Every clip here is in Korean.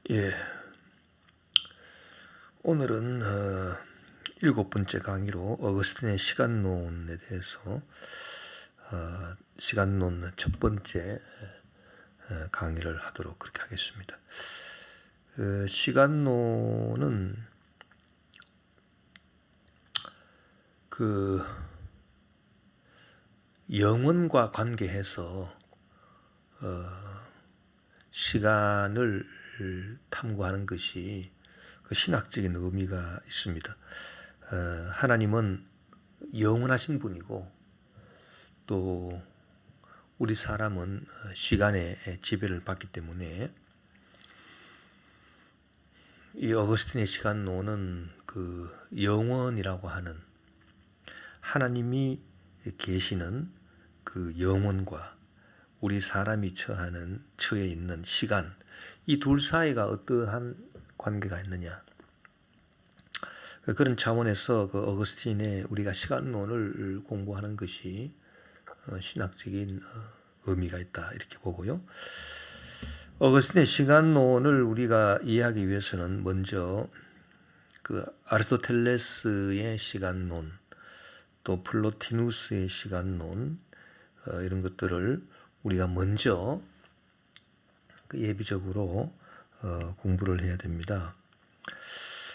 예, 오늘은 일곱 번째 강의로 어거스틴의 시간론에 대해서 시간론 첫 번째 강의를 하도록 그렇게 하겠습니다. 시간론은 그 영혼과 관계해서 시간을 탐구하는 것이 그 신학적인 의미가 있습니다. 하나님은 영원하신 분이고 또 우리 사람은 시간의 지배를 받기 때문에 이 어거스틴의 시간론은 그 영원이라고 하는 하나님이 계시는 그 영혼과 우리 사람이 처해 있는 시간, 이 둘 사이가 어떠한 관계가 있느냐, 그런 차원에서 그 어거스틴의 우리가 시간론을 공부하는 것이 신학적인 의미가 있다 이렇게 보고요. 어거스틴의 시간론을 우리가 이해하기 위해서는 먼저 그 아리스토텔레스의 시간론, 또 플로티누스의 시간론, 이런 것들을 우리가 먼저 예비적으로 공부를 해야 됩니다.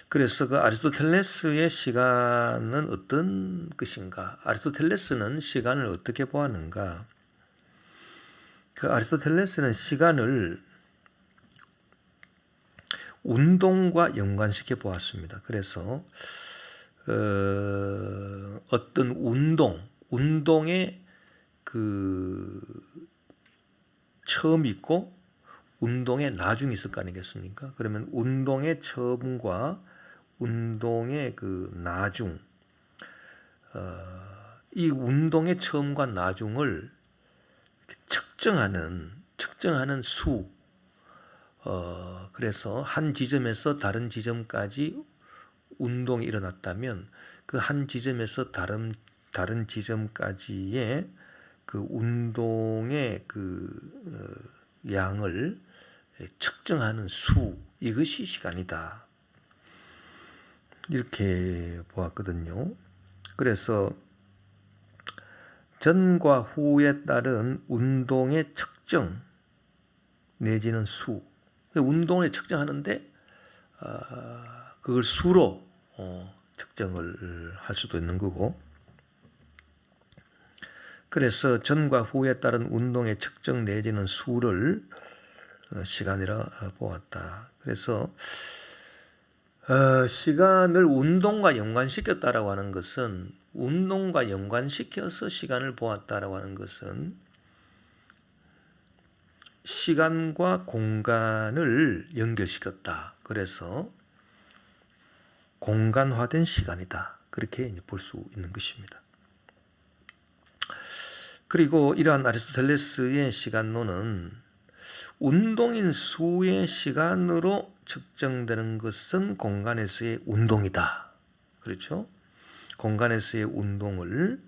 그래서 그 아리스토텔레스의 시간은 어떤 것인가? 아리스토텔레스는 시간을 어떻게 보았는가? 그 아리스토텔레스는 시간을 운동과 연관시켜 보았습니다. 그래서 어떤 운동의 그 처음이 있고 운동의 나중이 있을 거 아니겠습니까? 그러면 운동의 처음과 운동의 그 나중, 이 운동의 처음과 나중을 측정하는 수, 그래서 한 지점에서 다른 지점까지 운동이 일어났다면 그 한 지점에서 다른 지점까지의 그 운동의 그 양을 측정하는 수, 이것이 시간이다 이렇게 보았거든요. 그래서 전과 후에 따른 운동의 측정 내지는 수, 운동을 측정하는데 그걸 수로 측정을 할 수도 있는 거고, 그래서 전과 후에 따른 운동의 측정 내지는 수를 시간이라 보았다. 그래서 시간을 운동과 연관시켰다라고 하는 것은, 운동과 연관시켜서 시간을 보았다라고 하는 것은 시간과 공간을 연결시켰다. 그래서 공간화된 시간이다. 그렇게 볼 수 있는 것입니다. 그리고 이러한 아리스토텔레스의 시간론은 운동인 수의 시간으로 측정되는 것은 공간에서의 운동이다. 그렇죠? 공간에서의 운동을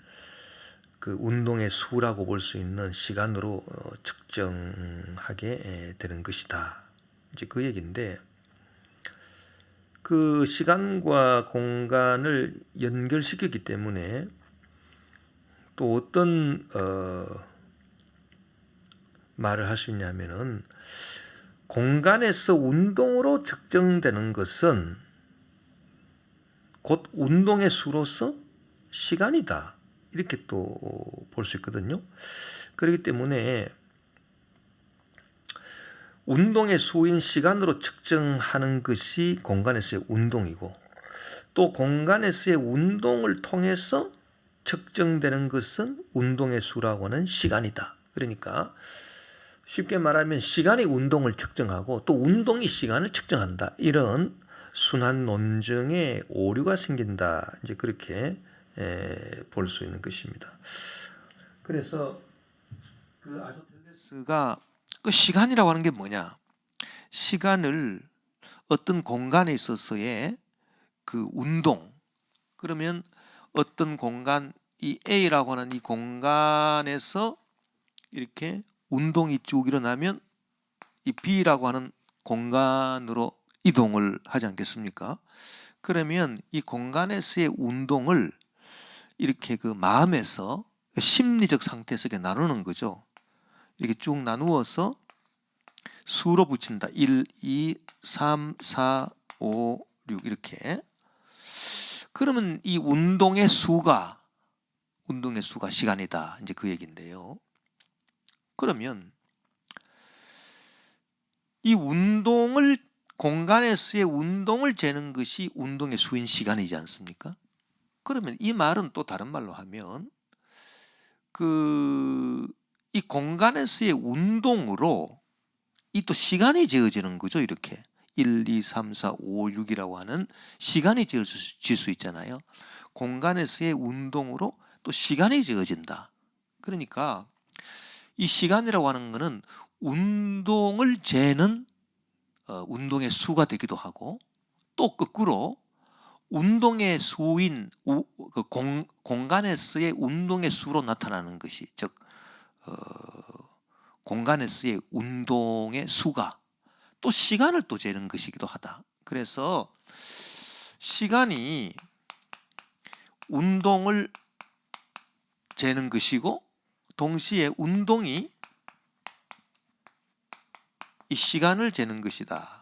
그 운동의 수라고 볼 수 있는 시간으로 측정하게 되는 것이다. 이제 그 얘기인데, 그 시간과 공간을 연결시켰기 때문에 또 어떤 말을 할 수 있냐면은, 공간에서 운동으로 측정되는 것은 곧 운동의 수로서 시간이다. 이렇게 또 볼 수 있거든요. 그렇기 때문에 운동의 수인 시간으로 측정하는 것이 공간에서의 운동이고, 또 공간에서의 운동을 통해서 측정되는 것은 운동의 수라고 하는 시간이다. 그러니까 쉽게 말하면 시간이 운동을 측정하고 또 운동이 시간을 측정한다. 이런 순환 논증에 오류가 생긴다. 이제 그렇게 볼 수 있는 것입니다. 그래서 그 아리스토텔레스가 그 시간이라고 하는 게 뭐냐? 시간을 어떤 공간에 있어서의 그 운동, 그러면 어떤 공간, 이 A라고 하는 이 공간에서 이렇게 운동이 쭉 일어나면 이 B라고 하는 공간으로 이동을 하지 않겠습니까? 그러면 이 공간에서의 운동을 이렇게 그 마음에서 심리적 상태에서 이렇게 나누는 거죠. 이렇게 쭉 나누어서 수로 붙인다. 1, 2, 3, 4, 5, 6 이렇게. 그러면 이 운동의 수가 시간이다. 이제 그 얘기인데요. 그러면 이 운동을 공간에서의 운동을 재는 것이 운동의 수인 시간이지 않습니까? 그러면 이 말은 또 다른 말로 하면 이 공간에서의 운동으로 이 또 시간이 재어지는 거죠. 이렇게 1, 2, 3, 4, 5, 6이라고 하는 시간이 재어질 수 있잖아요. 공간에서의 운동으로 또 시간이 재어진다. 그러니까 이 시간이라고 하는 것은 운동을 재는 운동의 수가 되기도 하고 또 거꾸로 운동의 수인 공간에서의 운동의 수로 나타나는 것이 즉 공간에서의 운동의 수가 또 시간을 또 재는 것이기도 하다. 그래서 시간이 운동을 재는 것이고 동시에 운동이 이 시간을 재는 것이다.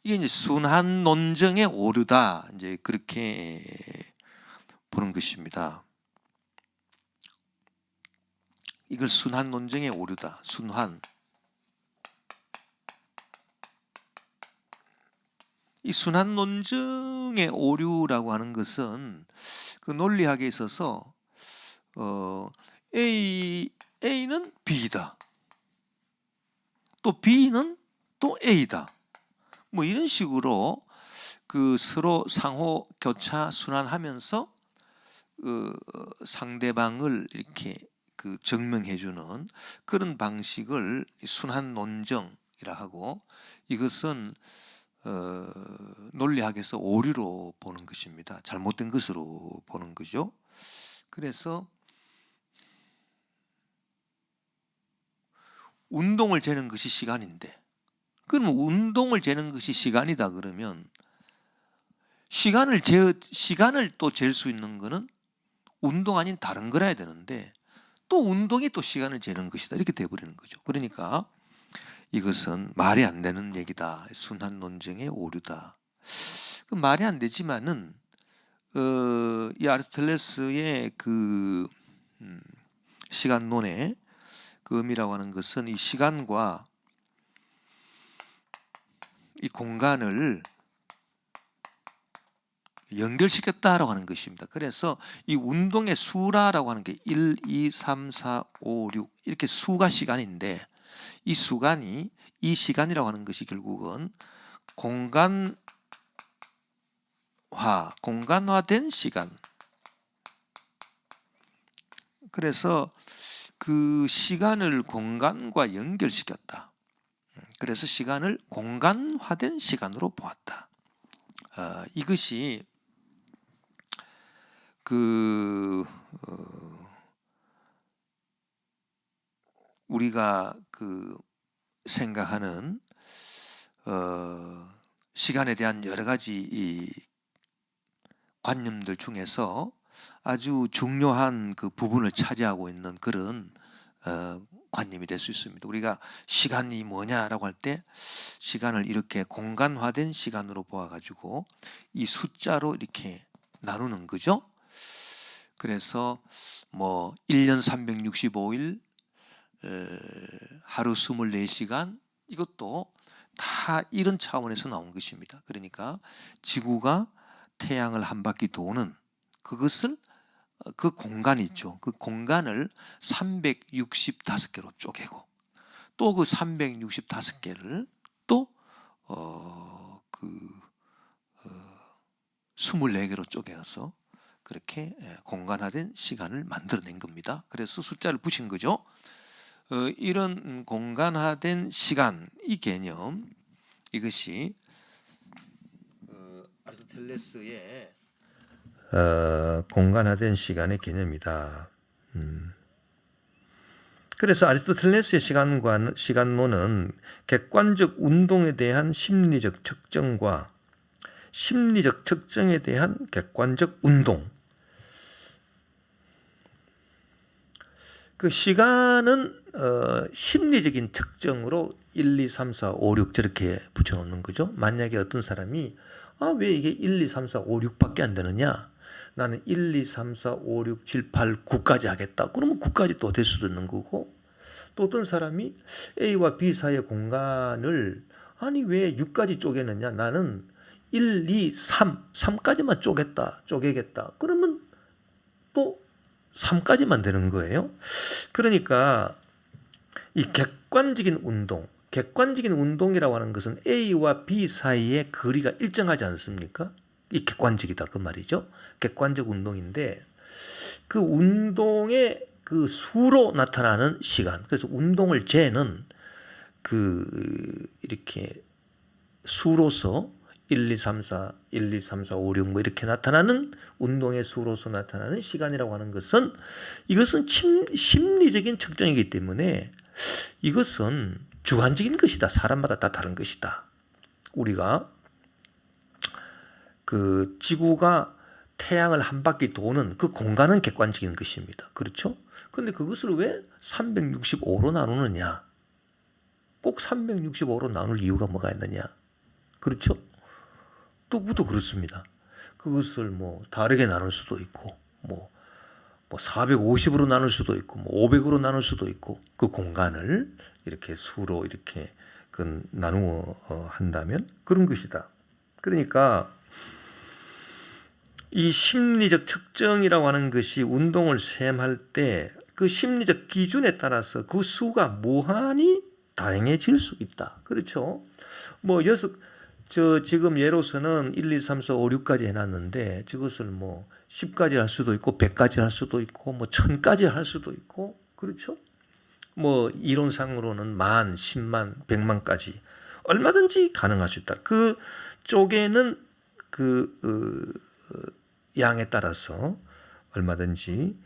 이게 이제 순환 논증의 오류다. 이제 그렇게 보는 것입니다. 이걸 순환 논증의 오류다. 순환. 이 순환 논증의 오류라고 하는 것은 그 논리학에 있어서 A는 B다. 또 B는 또 A다. 뭐 이런 식으로 그 서로 상호 교차 순환하면서 상대방을 이렇게 그 증명해주는 그런 방식을 순환 논증이라 하고 이것은 논리학에서 오류로 보는 것입니다. 잘못된 것으로 보는 거죠. 그래서 운동을 재는 것이 시간인데 그러면 운동을 재는 것이 시간이다 그러면 시간을 또 잴 수 있는 거는 운동 아닌 다른 거라야 되는데 또 운동이 또 시간을 재는 것이다 이렇게 돼버리는 거죠. 그러니까 이것은 말이 안 되는 얘기다. 순환 논증의 오류다. 말이 안 되지만은 이 아리스토텔레스의 그 시간론의 그 의미라고 하는 것은 이 시간과 이 공간을 연결시켰다라고 하는 것입니다. 그래서 이 운동의 수라라고 하는 게 1, 2, 3, 4, 5, 6 이렇게 수가 시간인데 이 수간이 이 시간이라고 하는 것이 결국은 공간화된 시간. 그래서 그 시간을 공간과 연결시켰다. 그래서 시간을 공간화된 시간으로 보았다. 이것이 우리가 생각하는 시간에 대한 여러 가지 이 관념들 중에서 아주 중요한 그 부분을 차지하고 있는 그런 관념이 될 수 있습니다. 우리가 시간이 뭐냐라고 할 때 시간을 이렇게 공간화된 시간으로 보아가지고 이 숫자로 이렇게 나누는 거죠. 그래서 뭐 1년 365일 하루 24시간 이것도 다 이런 차원에서 나온 것입니다. 그러니까 지구가 태양을 한 바퀴 도는 그것을 그 공간이 있죠. 그 공간을 365개로 쪼개고 또 그 365개를 또 24개로 쪼개서 그렇게 공간화된 시간을 만들어낸 겁니다. 그래서 숫자를 붙인 거죠. 이런 공간화된 시간, 이 개념, 이것이 아리스토텔레스의 공간화된 시간의 개념이다. 그래서 아리스토텔레스의 시간론은 객관적 운동에 대한 심리적 측정과 심리적 측정에 대한 객관적 운동. 그 시간은 심리적인 측정으로 1, 2, 3, 4, 5, 6 저렇게 붙여놓는 거죠. 만약에 어떤 사람이 왜 이게 1, 2, 3, 4, 5, 6밖에 안 되느냐? 나는 1, 2, 3, 4, 5, 6, 7, 8, 9까지 하겠다. 그러면 9까지 또 될 수도 있는 거고, 또 어떤 사람이 A와 B 사이의 공간을 왜 6까지 쪼개느냐? 나는 1, 2, 3까지만 쪼개겠다. 그러면 또 3까지만 되는 거예요. 그러니까 이 객관적인 운동이라고 하는 것은 A와 B 사이의 거리가 일정하지 않습니까? 이 객관적이다 그 말이죠. 객관적 운동인데 그 운동의 그 수로 나타나는 시간. 그래서 운동을 재는 이렇게 수로서 1, 2, 3, 4, 5, 6 이렇게 나타나는 운동의 수로서 나타나는 시간이라고 하는 것은 이것은 심리적인 측정이기 때문에 이것은 주관적인 것이다. 사람마다 다 다른 것이다. 우리가 그 지구가 태양을 한 바퀴 도는 그 공간은 객관적인 것입니다. 그렇죠? 근데 그것을 왜 365로 나누느냐? 꼭 365로 나눌 이유가 뭐가 있느냐? 그렇죠? 또 그것도 그렇습니다. 그것을 다르게 나눌 수도 있고, 450으로 나눌 수도 있고, 500으로 나눌 수도 있고, 그 공간을 이렇게 수로 이렇게 나누어 한다면 그런 것이다. 그러니까 이 심리적 측정이라고 하는 것이 운동을 셈할 때 그 심리적 기준에 따라서 그 수가 무한히 다양해질 수 있다. 그렇죠? 지금 예로서는 1, 2, 3, 4, 5, 6까지 해놨는데 저것을 10까지 할 수도 있고 100까지 할 수도 있고 1000까지 할 수도 있고 그렇죠? 이론상으로는 10,000, 100,000, 100만까지 얼마든지 가능할 수 있다. 그 쪽에는 양에 따라서 얼마든지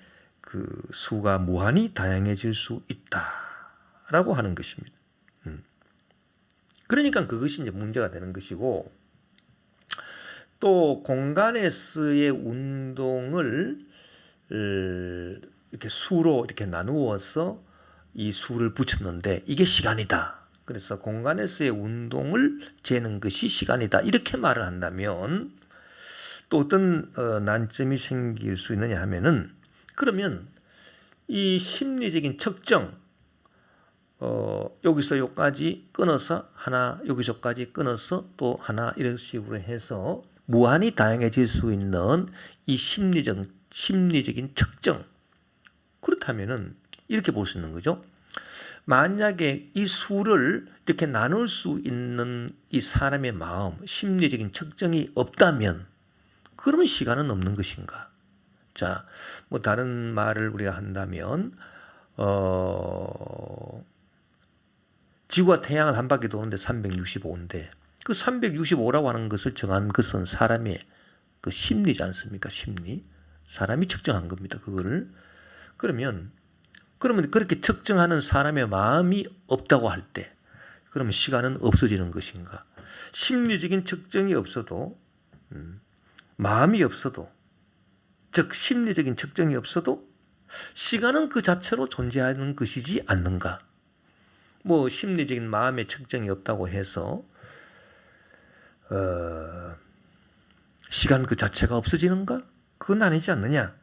그 수가 무한히 다양해질 수 있다라고 하는 것입니다. 그러니까 그것이 이제 문제가 되는 것이고, 또 공간에서의 운동을 이렇게 수로 이렇게 나누어서 이 수를 붙였는데 이게 시간이다. 그래서 공간에서의 운동을 재는 것이 시간이다. 이렇게 말을 한다면 또 어떤 난점이 생길 수 있느냐 하면은, 그러면 이 심리적인 측정, 여기서 여기까지 끊어서 하나, 여기서까지 끊어서 또 하나, 이런 식으로 해서 무한히 다양해질 수 있는 이 심리적인 측정. 그렇다면은 이렇게 볼 수 있는 거죠. 만약에 이 수를 이렇게 나눌 수 있는 이 사람의 마음, 심리적인 측정이 없다면 그러면 시간은 없는 것인가? 자, 다른 말을 우리가 한다면 지구와 태양을 한 바퀴 도는데 365인데 그 365라고 하는 것을 정한 것은 사람의 그 심리지 않습니까? 심리. 사람이 측정한 겁니다. 그거를. 그러면 그렇게 측정하는 사람의 마음이 없다고 할 때 그러면 시간은 없어지는 것인가? 심리적인 측정이 없어도 마음이 없어도, 즉 심리적인 측정이 없어도 시간은 그 자체로 존재하는 것이지 않는가? 심리적인 마음의 측정이 없다고 해서 시간 그 자체가 없어지는가? 그건 아니지 않느냐?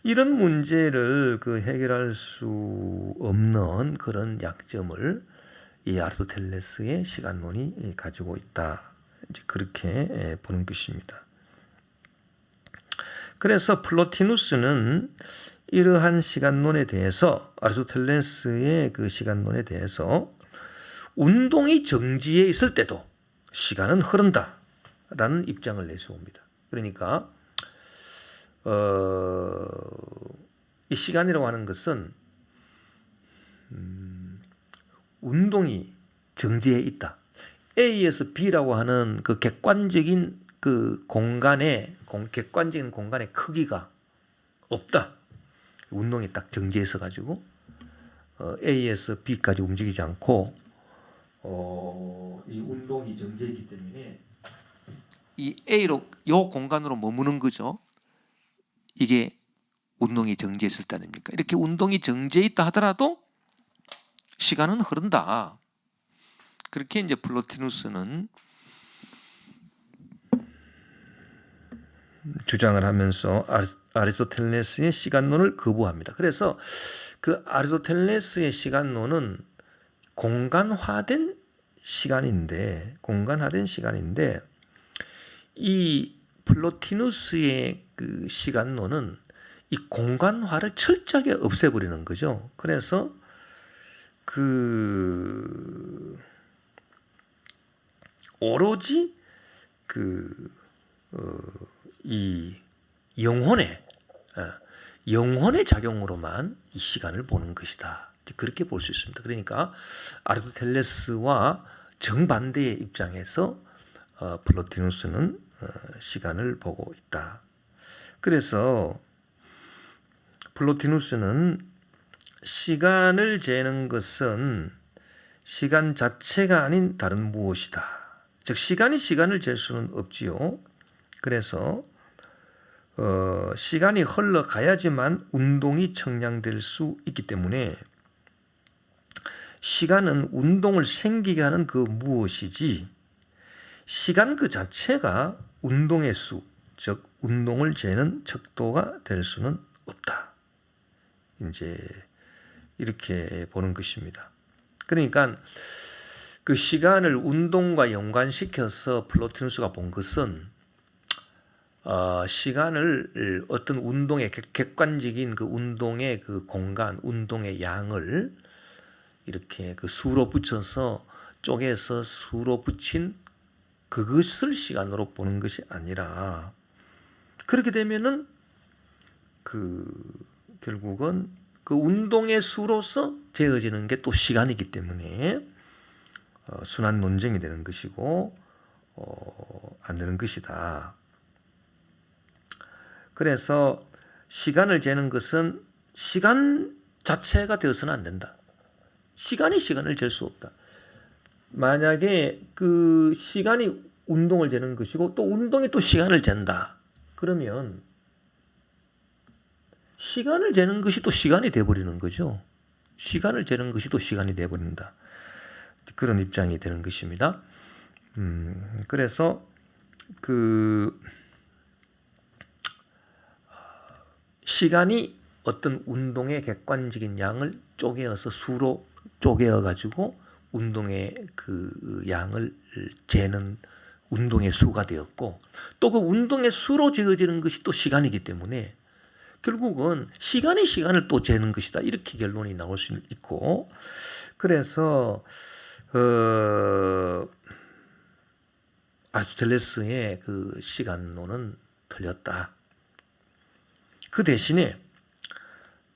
이런 문제를 해결할 수 없는 그런 약점을 이 아리스토텔레스의 시간론이 가지고 있다. 이제 그렇게 보는 것입니다. 그래서 플로티누스는 이러한 시간론에 대해서 아리스토텔레스의 그 시간론에 대해서 운동이 정지해 있을 때도 시간은 흐른다라는 입장을 내세웁니다. 그러니까 이 시간이라고 하는 것은 운동이 정지해 있다. A에서 B라고 하는 그 객관적인 그 객관적인 공간의 크기가 없다. 운동이 딱 정지해서 가지고 A에서 B까지 움직이지 않고 이 운동이 정지했기 때문에 이 A로 요 공간으로 머무는 거죠. 이게 운동이 정지했을 때 아닙니까? 이렇게 운동이 정지해 있다 하더라도 시간은 흐른다. 그렇게 이제 플로티누스는 주장을 하면서 아리스토텔레스의 시간론을 거부합니다. 그래서 그 아리스토텔레스의 시간론은 공간화된 시간인데 이 플로티누스의 그 시간론은 이 공간화를 철저하게 없애버리는 거죠. 그래서 오로지 이 영혼의 작용으로만 이 시간을 보는 것이다. 그렇게 볼 수 있습니다. 그러니까 아리스토텔레스와 정반대의 입장에서 플로티누스는 시간을 보고 있다. 그래서 플로티누스는 시간을 재는 것은 시간 자체가 아닌 다른 무엇이다. 즉 시간이 시간을 잴 수는 없지요. 그래서 시간이 흘러가야지만 운동이 청량될 수 있기 때문에 시간은 운동을 생기게 하는 그 무엇이지 시간 그 자체가 운동의 수, 즉 운동을 재는 척도가 될 수는 없다. 이제 이렇게 보는 것입니다. 그러니까 그 시간을 운동과 연관시켜서 플로티누스가 본 것은 시간을 어떤 운동의 객관적인 그 운동의 그 공간, 운동의 양을 이렇게 그 수로 붙여서 쪼개서 수로 붙인 그것을 시간으로 보는 것이 아니라 그렇게 되면은 결국은 그 운동의 수로서 재어지는 게 또 시간이기 때문에 순환 논쟁이 되는 것이고 안 되는 것이다. 그래서 시간을 재는 것은 시간 자체가 되어서는 안 된다. 시간이 시간을 잴 수 없다. 만약에 그 시간이 운동을 재는 것이고 또 운동이 또 시간을 잰다. 그러면 시간을 재는 것이 또 시간이 돼버리는 거죠. 시간을 재는 것이 또 시간이 돼버린다. 그런 입장이 되는 것입니다. 그래서 시간이 어떤 운동의 객관적인 양을 쪼개어서 수로 쪼개어 가지고 운동의 그 양을 재는 운동의 수가 되었고 또 그 운동의 수로 재어지는 것이 또 시간이기 때문에 결국은 시간이 시간을 또 재는 것이다. 이렇게 결론이 나올 수 있고 그래서 아리스토텔레스의 그 시간론은 틀렸다. 그 대신에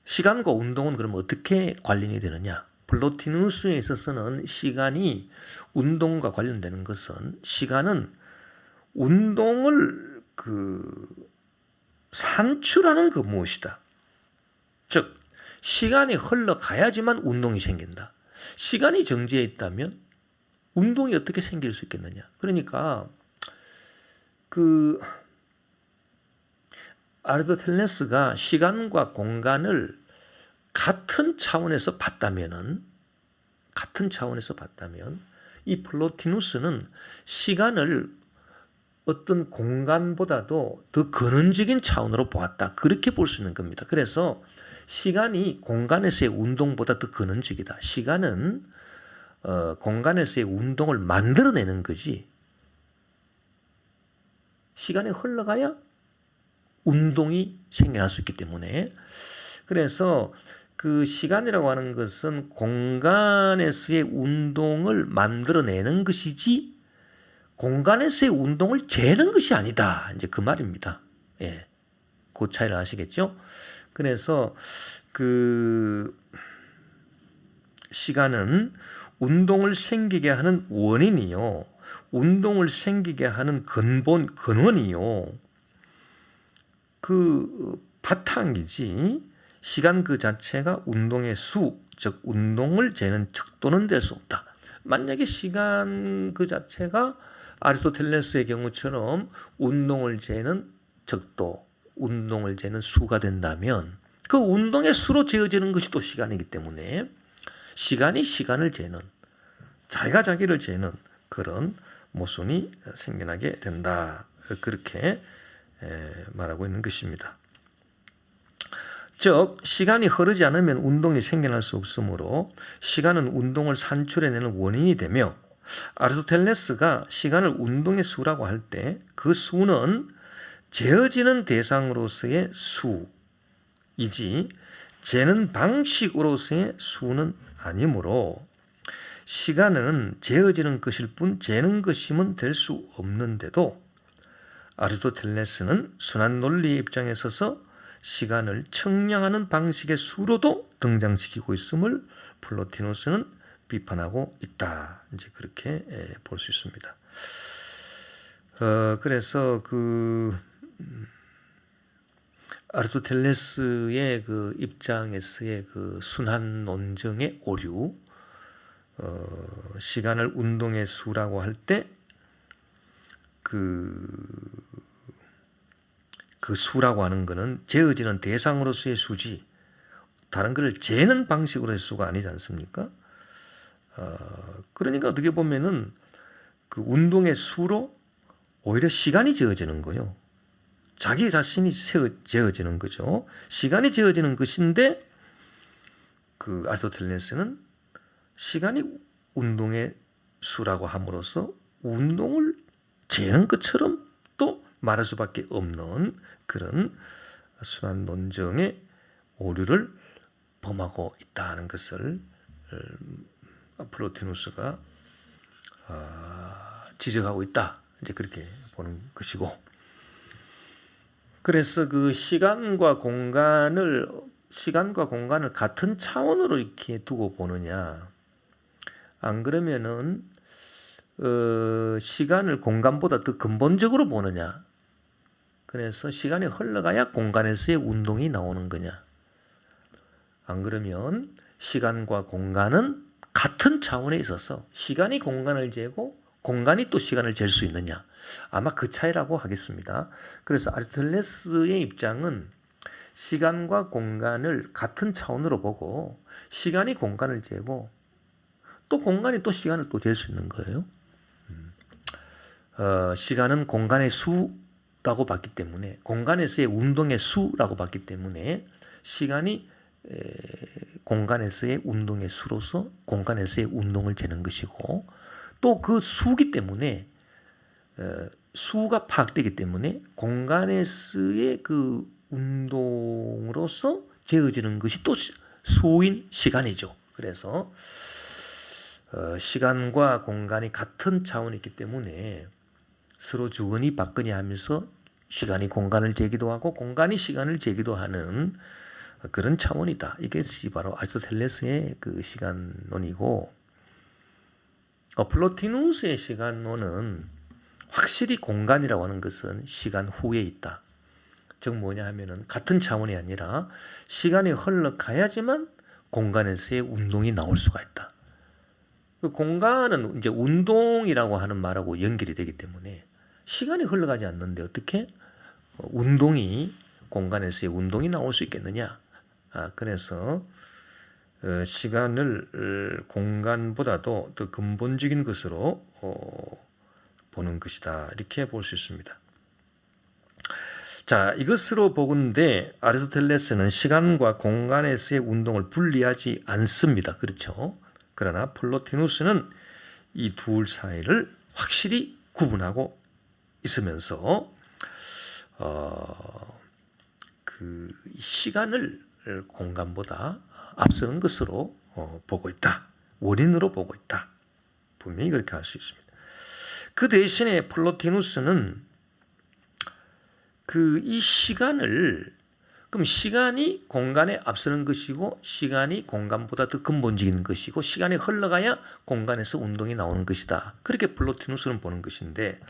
시간과 운동은 그럼 어떻게 관련이 되느냐? 플로티누스에 있어서는 시간이 운동과 관련되는 것은 시간은 운동을 산출하는 그 무엇이다. 즉 시간이 흘러가야지만 운동이 생긴다. 시간이 정지해 있다면 운동이 어떻게 생길 수 있겠느냐? 그러니까 아리스토텔레스가 시간과 공간을 같은 차원에서 봤다면 이 플로티누스는 시간을 어떤 공간보다도 더 근원적인 차원으로 보았다. 그렇게 볼 수 있는 겁니다. 그래서 시간이 공간에서의 운동보다 더 근원적이다. 시간은 공간에서의 운동을 만들어내는 거지. 시간이 흘러가야 운동이 생겨날 수 있기 때문에, 그래서 그 시간이라고 하는 것은 공간에서의 운동을 만들어내는 것이지 공간에서의 운동을 재는 것이 아니다. 이제 그 말입니다. 예, 그 차이를 아시겠죠? 그래서 그 시간은 운동을 생기게 하는 원인이요, 운동을 생기게 하는 근원이요, 그 바탕이지, 시간 그 자체가 운동의 수, 즉 운동을 재는 척도는 될 수 없다. 만약에 시간 그 자체가 아리스토텔레스의 경우처럼 운동을 재는 척도, 운동을 재는 수가 된다면 그 운동의 수로 재어지는 것이 또 시간이기 때문에 시간이 시간을 재는, 자기가 자기를 재는 그런 모순이 생겨나게 된다. 그렇게 말하고 있는 것입니다. 즉 시간이 흐르지 않으면 운동이 생겨날 수 없으므로 시간은 운동을 산출해내는 원인이 되며, 아리스토텔레스가 시간을 운동의 수라고 할 때 그 수는 재어지는 대상으로서의 수이지 재는 방식으로서의 수는 아니므로 시간은 재어지는 것일 뿐 재는 것이면 될 수 없는데도 아리스토텔레스는 순환 논리의 입장에 서서 시간을 측량하는 방식의 수로도 등장시키고 있음을 플로티누스는 비판하고 있다. 이제 그렇게 볼 수 있습니다. 그래서 그 아리스토텔레스의 그 입장에서의 그 순환 논증의 오류, 시간을 운동의 수라고 할 때 그 수라고 하는 것은 재어지는 대상으로서의 수지 다른 것을 재는 방식으로의 수가 아니지 않습니까? 그러니까 어떻게 보면은 그 운동의 수로 오히려 시간이 재어지는 거요. 자기 자신이 재어지는 거죠. 시간이 재어지는 것인데 그 아리스토텔레스는 시간이 운동의 수라고 함으로써 운동을 재는 것처럼 또 말할 수밖에 없는 그런 순환 논증의 오류를 범하고 있다는 것을 플로티누스가 지적하고 있다. 이제 그렇게 보는 것이고, 그래서 그 시간과 공간을 같은 차원으로 이렇게 두고 보느냐, 안 그러면은 시간을 공간보다 더 근본적으로 보느냐, 그래서 시간이 흘러가야 공간에서의 운동이 나오는 거냐, 안 그러면 시간과 공간은 같은 차원에 있어서 시간이 공간을 재고 공간이 또 시간을 잴 수 있느냐, 아마 그 차이라고 하겠습니다. 그래서 아리스토텔레스의 입장은 시간과 공간을 같은 차원으로 보고 시간이 공간을 재고 또 공간이 또 시간을 또 잴 수 있는 거예요. 시간은 공간의 수라고 봤기 때문에, 공간에서의 운동의 수라고 봤기 때문에 시간이 공간에서의 운동의 수로서 공간에서의 운동을 재는 것이고, 또 그 수기 때문에 수가 파악되기 때문에 공간에서의 그 운동으로서 재어지는 것이 또 수인 시간이죠. 그래서 시간과 공간이 같은 차원이 있기 때문에 서로 주거니 받거니 하면서 시간이 공간을 재기도 하고 공간이 시간을 재기도 하는 그런 차원이다. 이것이 바로 아리스토텔레스의 그 시간론이고, 플로티누스의 시간론은 확실히 공간이라고 하는 것은 시간 후에 있다. 즉 뭐냐 하면은 같은 차원이 아니라 시간이 흘러가야지만 공간에서의 운동이 나올 수가 있다. 그 공간은 이제 운동이라고 하는 말하고 연결이 되기 때문에 시간이 흘러가지 않는데 어떻게 운동이 공간에서의 운동이 나올 수 있겠느냐? 그래서 시간을 공간보다도 더 근본적인 것으로 보는 것이다. 이렇게 볼 수 있습니다. 자, 이것으로 보건대 아리스토텔레스는 시간과 공간에서의 운동을 분리하지 않습니다. 그렇죠? 그러나 플로티누스는 이 둘 사이를 확실히 구분하고 있으면서 그 시간을 공간보다 앞서는 것으로 보고 있다. 원인으로 보고 있다. 분명히 그렇게 할 수 있습니다. 그 대신에 플로티누스는 그 이 시간을 그럼 시간이 공간에 앞서는 것이고 시간이 공간보다 더 근본적인 것이고 시간이 흘러가야 공간에서 운동이 나오는 것이다. 그렇게 플로티누스는 보는 것인데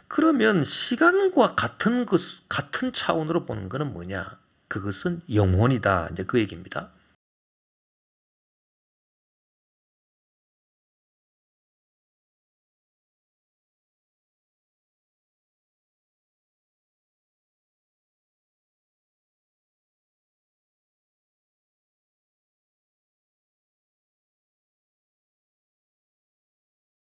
그러면 시간과 같은 차원으로 보는 것은 뭐냐? 그것은 영혼이다. 이제 그 얘기입니다.